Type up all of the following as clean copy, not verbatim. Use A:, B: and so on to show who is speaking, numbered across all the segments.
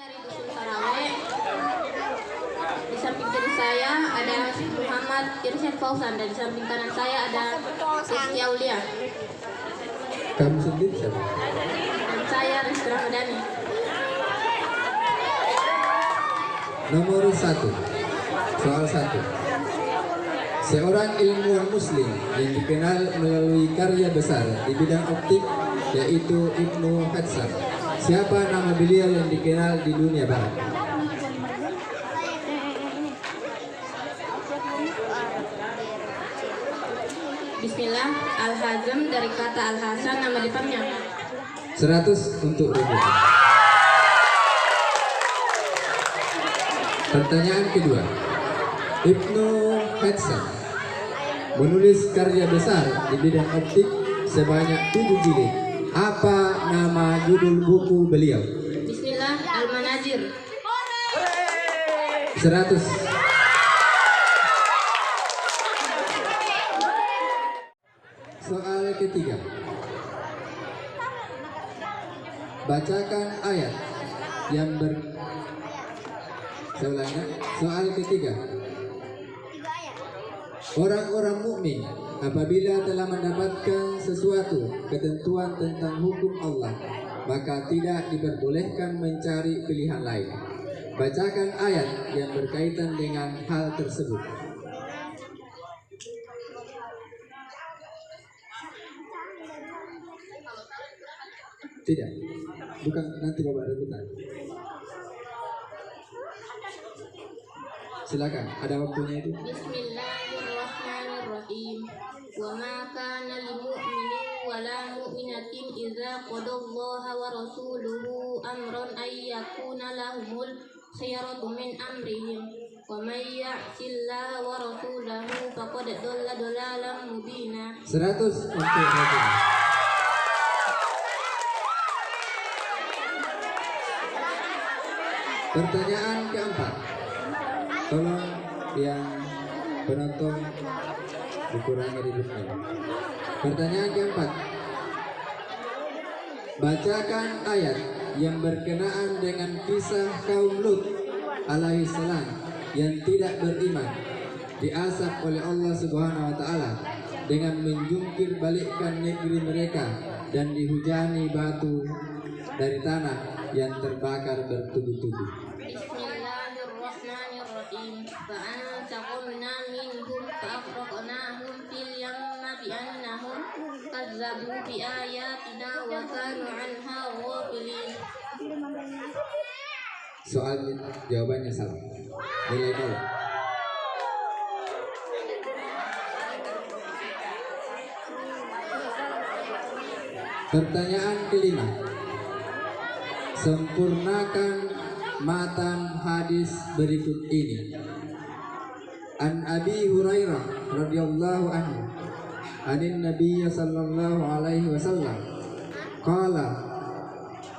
A: dari Dusun Karawé. Di samping kiri saya ada Muhammad Irsyad Fauzan dan di samping kanan saya ada Rizky Aulia.
B: Kamu sendiri siapa?
A: Dan saya Rizky Ramadhani.
B: Nomor 1. Soal 1. Seorang ilmuwan muslim yang dikenal melalui karya besar di bidang optik yaitu Ibnu Hatsam. Siapa nama beliau yang dikenal di dunia barat?
A: Bismillah, Al-Hazm dari kata Al-Hasan nama depannya.
B: 100 untuk Ruby. Pertanyaan kedua. Ibnu Hatsam menulis karya besar di bidang optik sebanyak 7 jilid. Apa nama judul buku beliau?
A: Bismillah, Al-Manazir.
B: 100. Soal ketiga. Bacakan ayat yang Saya ulangi. Soal ketiga. Orang-orang mukmin apabila telah mendapatkan sesuatu ketentuan tentang hukum Allah, maka tidak diperbolehkan mencari pilihan lain. Bacakan ayat yang berkaitan dengan hal tersebut. Tidak, bukan, nanti Bapak rebutan. Silakan, ada waktunya itu.
A: Bismillahirrahmanirrahim. Wa ma kana lil mu'minin wa la mu'minatin idza qadallaha wa rasuluhu amran ay yakuna lahumul khiyaratu min amrihim. Wa may ya'sillaha wa rasulahu faqad dhalla dhalalan mubina.
B: 100 untuk Raja. Pertanyaan keempat. Tolong yang penonton dikurangi ributnya. Pertanyaan keempat. Bacakan ayat yang berkenaan dengan kisah kaum Lut alaihissalam yang tidak beriman diazab oleh Allah Subhanahu wa taala dengan menjungkir balikkan negeri mereka dan dihujani batu dari tanah yang terbakar bertubi-tubi.
A: Bismillahirrahmanirrahim. Fa'antaqamna minhum fa'aghraqnahum fil yammi bi'annahum kazzabu bi ayatina wa kanu 'anha ghafilin.
B: Soal jawabannya salah. Nilai 0. Pertanyaan kelima. Sempurnakan matan hadis berikut ini. An Abi Hurairah radhiyallahu anhu, anin Nabiy sallallahu alaihi wasallam, qala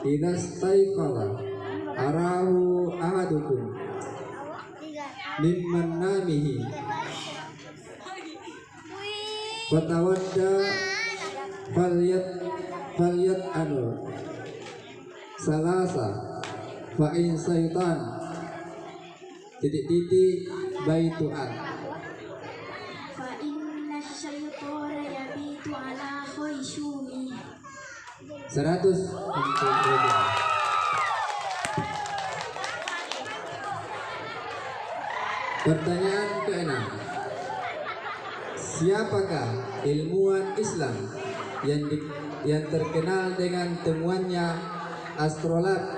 B: idza staiqala arahu ahadukum min manamihi fatawadda falyat anu salasa fa in syaitan titik baituan.
A: Fa inna syaitana yabitu ala khayshumi.
B: 100 untuk Roger. Pertanyaan ke-6. Siapakah ilmuwan Islam yang terkenal dengan temuannya astrolab,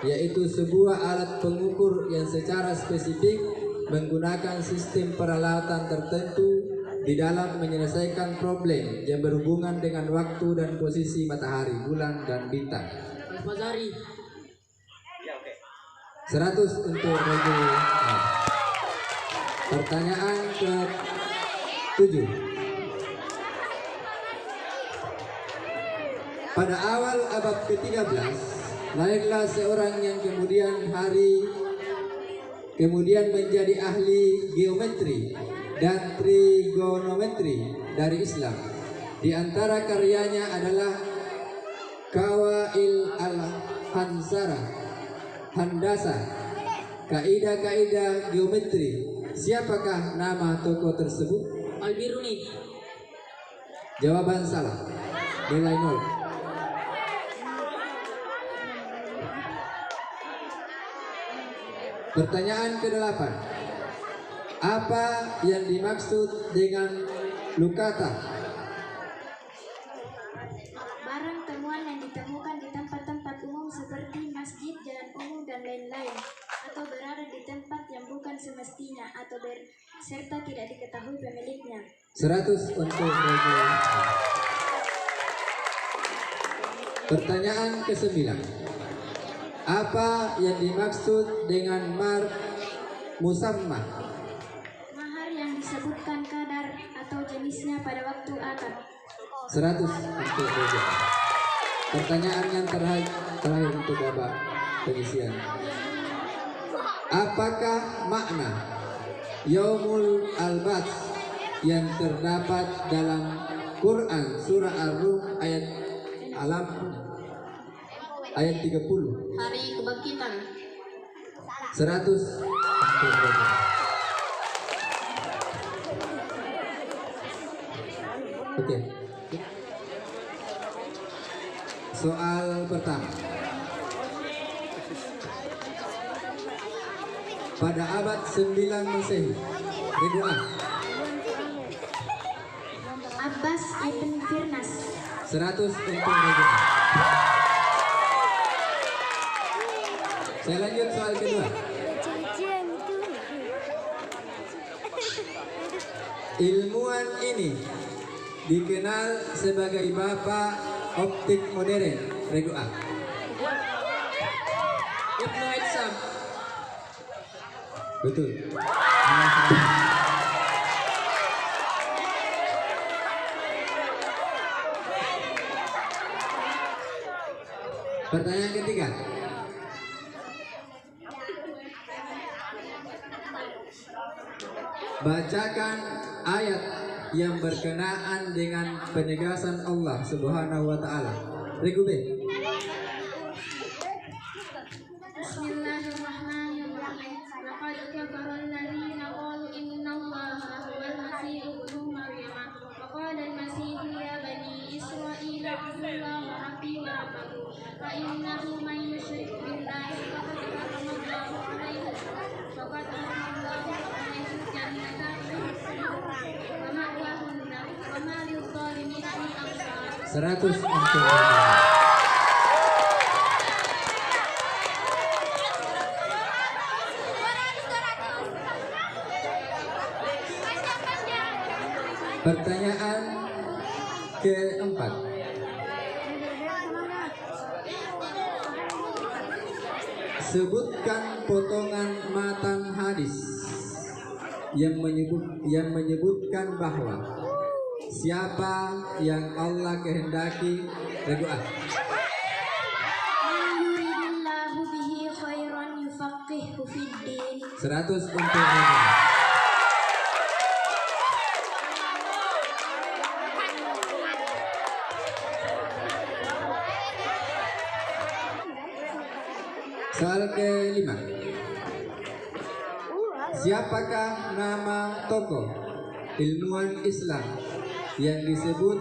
B: yaitu sebuah alat pengukur yang secara spesifik menggunakan sistem peralatan tertentu di dalam menyelesaikan problem yang berhubungan dengan waktu dan posisi matahari, bulan, dan bintang?
A: Al-Fazari.
B: 100 untuk Roger. Pertanyaan ke-7. Pada awal abad ke-13, lahirlah seorang yang kemudian menjadi ahli geometri dan trigonometri dari Islam. Di antara karyanya adalah Qawail al-Hansara handasa, kaidah-kaidah geometri. Siapakah nama tokoh tersebut?
A: Al-Biruni.
B: Jawaban salah. Nilai 0. Pertanyaan ke-8. Apa yang dimaksud dengan lukata?
C: Barang temuan yang ditemukan di tempat-tempat umum seperti masjid, jalan umum, dan lain-lain, atau berada di tempat yang bukan semestinya atau serta tidak diketahui pemiliknya.
B: 100 untuk Rego. Pertanyaan ke-9. Apa yang dimaksud dengan mar musamma?
C: Mahar yang disebutkan kadar atau jenisnya pada waktu akad.
B: 100 untuk Rego. Pertanyaan yang terakhir untuk Bapak pengisian. Apakah makna Yaumul Al-Bats yang terdapat dalam Quran surah Ar-Rum ayat 30?
A: Hari Kebangkitan.
B: 100 untuk Rego. Oke. Soal pertama. Pada abad 9 Masehi, Rego A.
C: Abbas ibn Firnas.
B: 100 untuk Rego A. Saya lanjut soal kedua. Ilmuwan ini dikenal sebagai bapak optik modern. Rego A.
A: Ibnu Hitsam.
B: Betul. Pertanyaan ketiga. Bacakan ayat yang berkenaan dengan penegasan Allah Subhanahu wa taala. Rego B.
C: Bismillahirrahmanirrahim. Laqad kafara alladziina qalu innallaha huwal masiihu ibnu Maryam. Wa qala al-masiihu ya bani Israila a'budu rabbi wa rabbakum. Fa innahu man yushrik billahi faqad harramallahu 'alaihi jannata wa ma'wahu an-nar wa ma lidh-dhalimina min ansar.
B: 100 untuk Rego. Pertanyaan keempat. Sebutkan potongan matan hadis yang menyebutkan bahwa siapa yang Allah kehendaki. Rego A.
C: Man yuridillahu bihi khairan yufaqqihhu fid-din.
B: 100 untuk Rego. Soal ke-5. Siapakah nama tokoh ilmuwan Islam yang disebut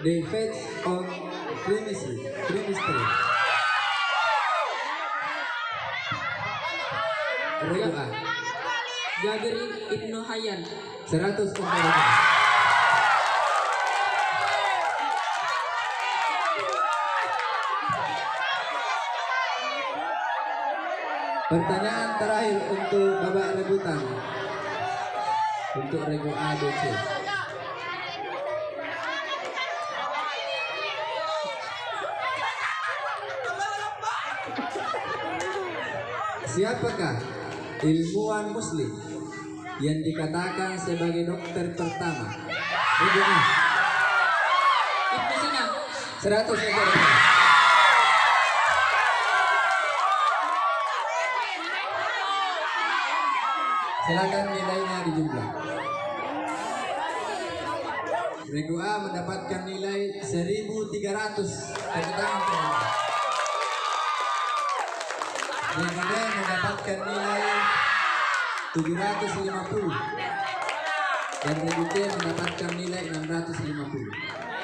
B: The Faith of Chemistry? Rego A.
A: Jabir Ibnu Hayyan.
B: 100 untuk Rego. Pertanyaan terakhir untuk babak rebutan untuk Rego A, B, C. Siapakah ilmuwan Muslim yang dikatakan sebagai dokter pertama? Rego A.
A: Ibnu Sina.
B: 100 untuk Rego A. Silakan nilainya dijumlah. Rego A mendapatkan nilai 1.300. Tepuk tangan. Yang kedua mendapatkan nilai 750 dan Ibu T mendapatkan nilai 650.